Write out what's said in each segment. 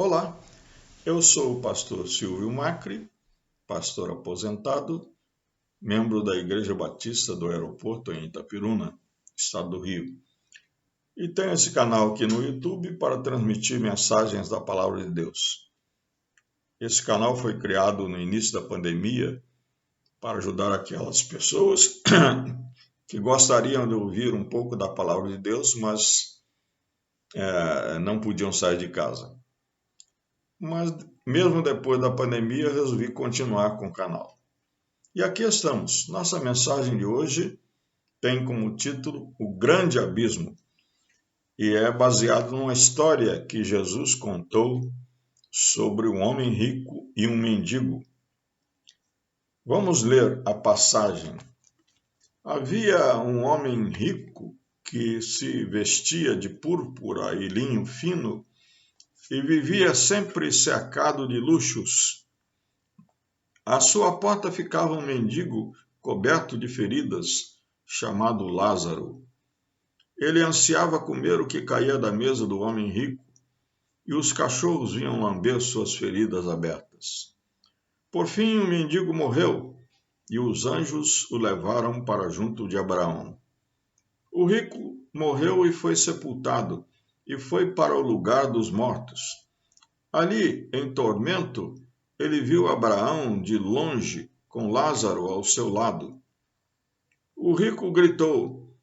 Olá, eu sou o pastor Silvio Macri, pastor aposentado, membro da Igreja Batista do Aeroporto em Itapiruna, estado do Rio. E tenho esse canal aqui no YouTube para transmitir mensagens da Palavra de Deus. Esse canal foi criado no início da pandemia para ajudar aquelas pessoas que gostariam de ouvir um pouco da Palavra de Deus, mas não podiam sair de casa. Mas mesmo depois da pandemia, resolvi continuar com o canal. E aqui estamos. Nossa mensagem de hoje tem como título O Grande Abismo e é baseado numa história que Jesus contou sobre um homem rico e um mendigo. Vamos ler a passagem. Havia um homem rico que se vestia de púrpura e linho fino e vivia sempre cercado de luxos. À sua porta ficava um mendigo coberto de feridas, chamado Lázaro. Ele ansiava comer o que caía da mesa do homem rico, e os cachorros vinham lamber suas feridas abertas. Por fim, o mendigo morreu, e os anjos o levaram para junto de Abraão. O rico morreu e foi sepultado, e foi para o lugar dos mortos. Ali, em tormento, ele viu Abraão de longe, com Lázaro ao seu lado. O rico gritou: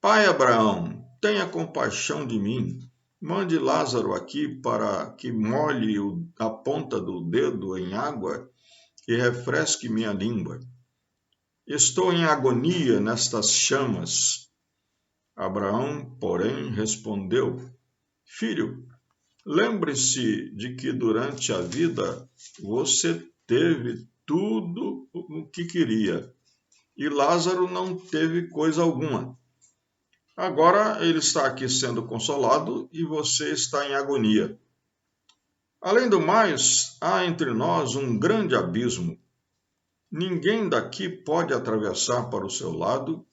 Pai Abraão, tenha compaixão de mim. Mande Lázaro aqui para que molhe a ponta do dedo em água e refresque minha língua. Estou em agonia nestas chamas. Abraão, porém, respondeu: Filho, lembre-se de que durante a vida você teve tudo o que queria e Lázaro não teve coisa alguma. Agora ele está aqui sendo consolado e você está em agonia. Além do mais, há entre nós um grande abismo. Ninguém daqui pode atravessar para o seu lado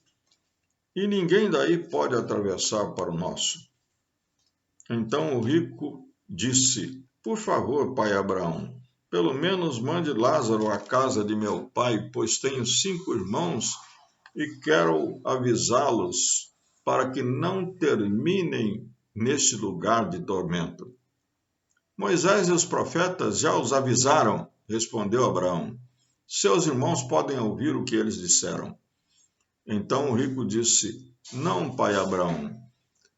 e ninguém daí pode atravessar para o nosso. Então o rico disse: Por favor, pai Abraão, pelo menos mande Lázaro à casa de meu pai, pois tenho 5 irmãos e quero avisá-los para que não terminem neste lugar de tormento. Moisés e os profetas já os avisaram, respondeu Abraão. Seus irmãos podem ouvir o que eles disseram. Então o rico disse: Não, pai Abraão,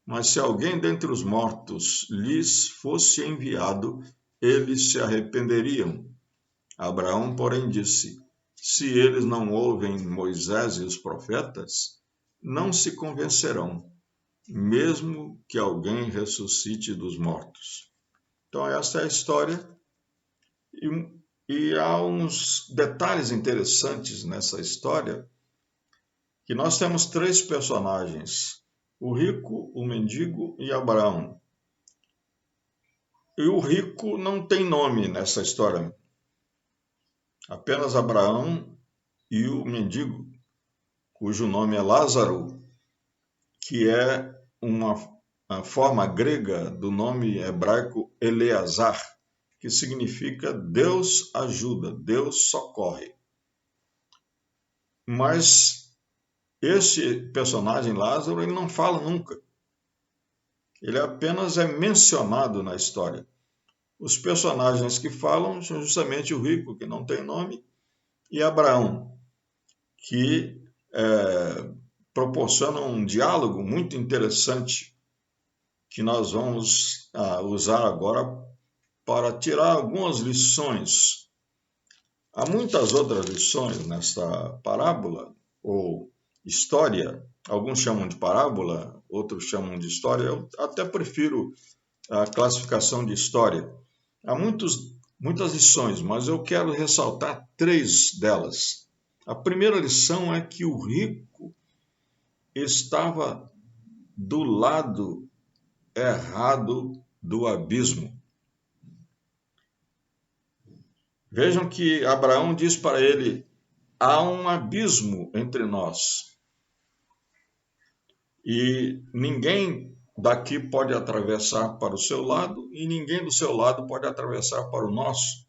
mas se alguém dentre os mortos lhes fosse enviado, eles se arrependeriam. Abraão, porém, disse: Se eles não ouvem Moisés e os profetas, não se convencerão, mesmo que alguém ressuscite dos mortos. Então, essa é a história. E há uns detalhes interessantes nessa história, que nós temos 3 personagens: o rico, o mendigo e Abraão. E o rico não tem nome nessa história, apenas Abraão e o mendigo, cujo nome é Lázaro, que é uma forma grega do nome hebraico Eleazar, que significa Deus ajuda, Deus socorre. Mas esse personagem Lázaro, ele não fala nunca. Ele apenas é mencionado na história. Os personagens que falam são justamente o rico, que não tem nome, e Abraão, que proporciona um diálogo muito interessante que nós vamos usar agora para tirar algumas lições. Há muitas outras lições nesta parábola, ou história. Alguns chamam de parábola, outros chamam de história. Eu até prefiro a classificação de história. Há muitas lições, mas eu quero ressaltar 3 delas. A primeira lição é que o rico estava do lado errado do abismo. Vejam que Abraão diz para ele: há um abismo entre nós. E ninguém daqui pode atravessar para o seu lado e ninguém do seu lado pode atravessar para o nosso.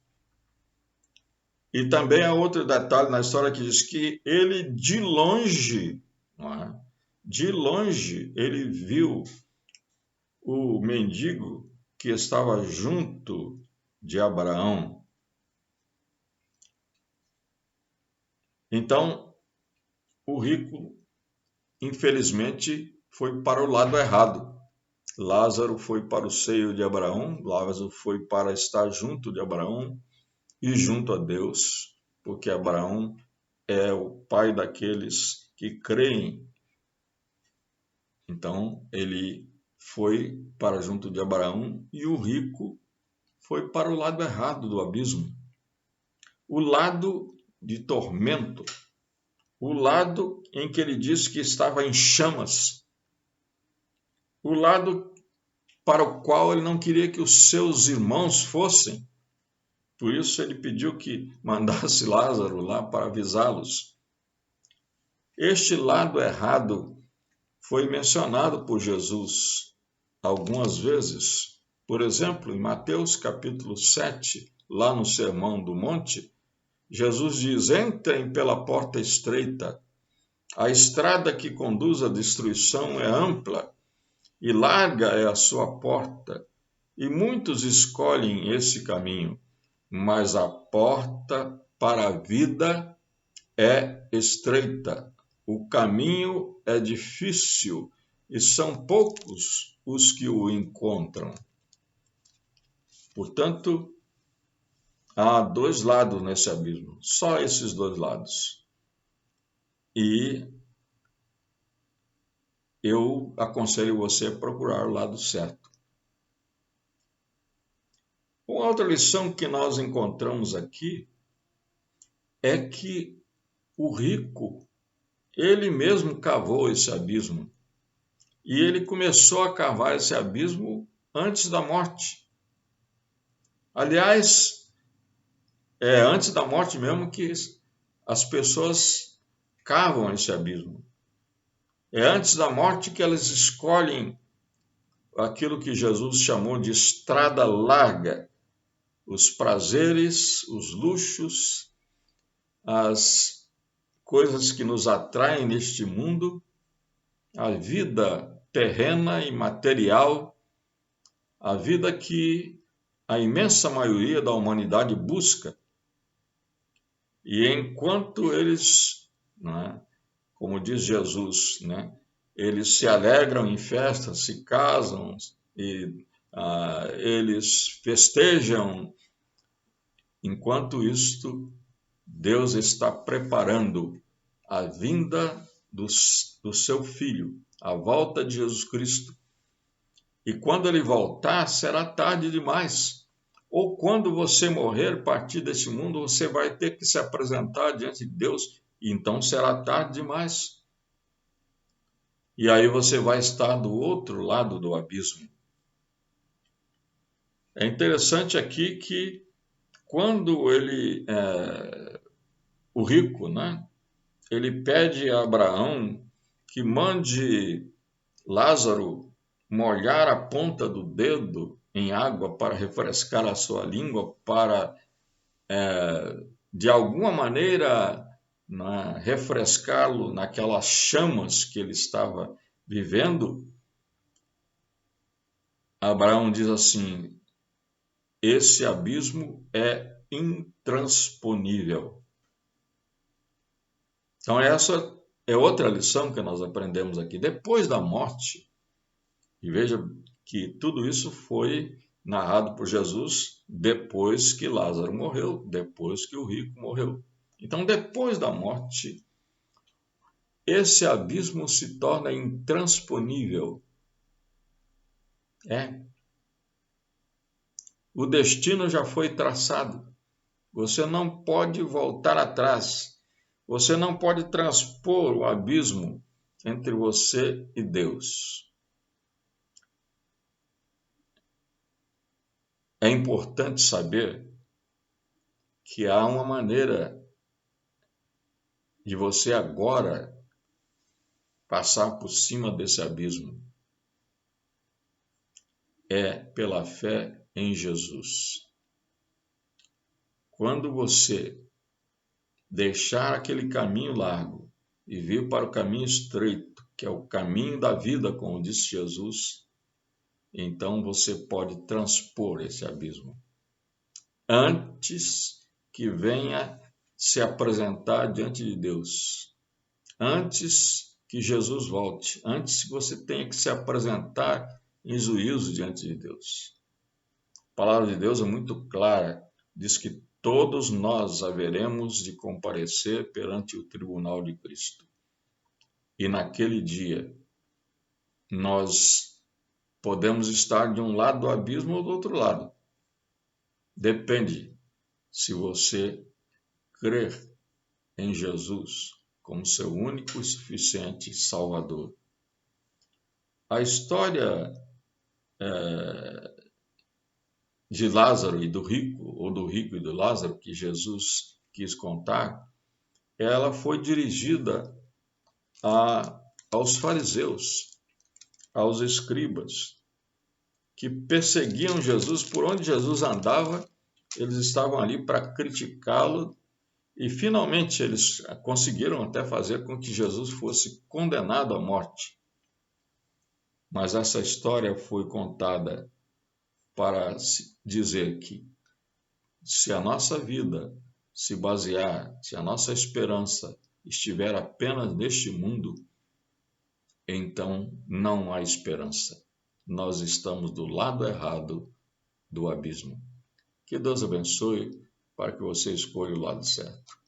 E também há outro detalhe na história que diz que ele de longe, não é? De longe, ele viu o mendigo que estava junto de Abraão. Então, o rico, infelizmente, foi para o lado errado. Lázaro foi para o seio de Abraão, Lázaro foi para estar junto de Abraão e junto a Deus, porque Abraão é o pai daqueles que creem. Então, ele foi para junto de Abraão e o rico foi para o lado errado do abismo, o lado de tormento, o lado em que ele disse que estava em chamas, o lado para o qual ele não queria que os seus irmãos fossem. Por isso ele pediu que mandasse Lázaro lá para avisá-los. Este lado errado foi mencionado por Jesus algumas vezes. Por exemplo, em Mateus capítulo 7, lá no Sermão do Monte, Jesus diz: entrem pela porta estreita. A estrada que conduz à destruição é ampla e larga é a sua porta, e muitos escolhem esse caminho, mas a porta para a vida é estreita, o caminho é difícil e são poucos os que o encontram. Portanto, há dois lados nesse abismo, só esses dois lados. E eu aconselho você a procurar o lado certo. Uma outra lição que nós encontramos aqui é que o rico, ele mesmo cavou esse abismo. E ele começou a cavar esse abismo antes da morte. Aliás, é antes da morte mesmo que as pessoas cavam esse abismo. É antes da morte que elas escolhem aquilo que Jesus chamou de estrada larga, os prazeres, os luxos, as coisas que nos atraem neste mundo, a vida terrena e material, a vida que a imensa maioria da humanidade busca. E enquanto eles, né, como diz Jesus, né, eles se alegram em festas, se casam, e eles festejam, enquanto isto, Deus está preparando a vinda do seu Filho, a volta de Jesus Cristo. E quando ele voltar, será tarde demais. Ou quando você morrer, partir desse mundo, você vai ter que se apresentar diante de Deus, e então será tarde demais. E aí você vai estar do outro lado do abismo. É interessante aqui que quando o rico, né, ele pede a Abraão que mande Lázaro molhar a ponta do dedo em água para refrescar a sua língua, para, de alguma maneira, né, refrescá-lo naquelas chamas que ele estava vivendo. Abraão diz assim: esse abismo é intransponível. Então, essa é outra lição que nós aprendemos aqui. Depois da morte, e veja que tudo isso foi narrado por Jesus depois que Lázaro morreu, depois que o rico morreu. Então, depois da morte, esse abismo se torna intransponível. O destino já foi traçado. Você não pode voltar atrás. Você não pode transpor o abismo entre você e Deus. É importante saber que há uma maneira de você agora passar por cima desse abismo. é pela fé em Jesus. Quando você deixar aquele caminho largo e vir para o caminho estreito, que é o caminho da vida, como disse Jesus, então você pode transpor esse abismo antes que venha se apresentar diante de Deus, antes que Jesus volte, antes que você tenha que se apresentar em juízo diante de Deus. A palavra de Deus é muito clara, diz que todos nós haveremos de comparecer perante o tribunal de Cristo. E naquele dia, nós podemos estar de um lado do abismo ou do outro lado. Depende se você crer em Jesus como seu único e suficiente Salvador. A história de Lázaro e do rico, ou do rico e do Lázaro, que Jesus quis contar, ela foi dirigida aos fariseus, aos escribas, que perseguiam Jesus. Por onde Jesus andava, eles estavam ali para criticá-lo, e finalmente eles conseguiram até fazer com que Jesus fosse condenado à morte. Mas essa história foi contada para dizer que se a nossa vida se basear, se a nossa esperança estiver apenas neste mundo, então não há esperança. Nós estamos do lado errado do abismo. Que Deus abençoe para que você escolha o lado certo.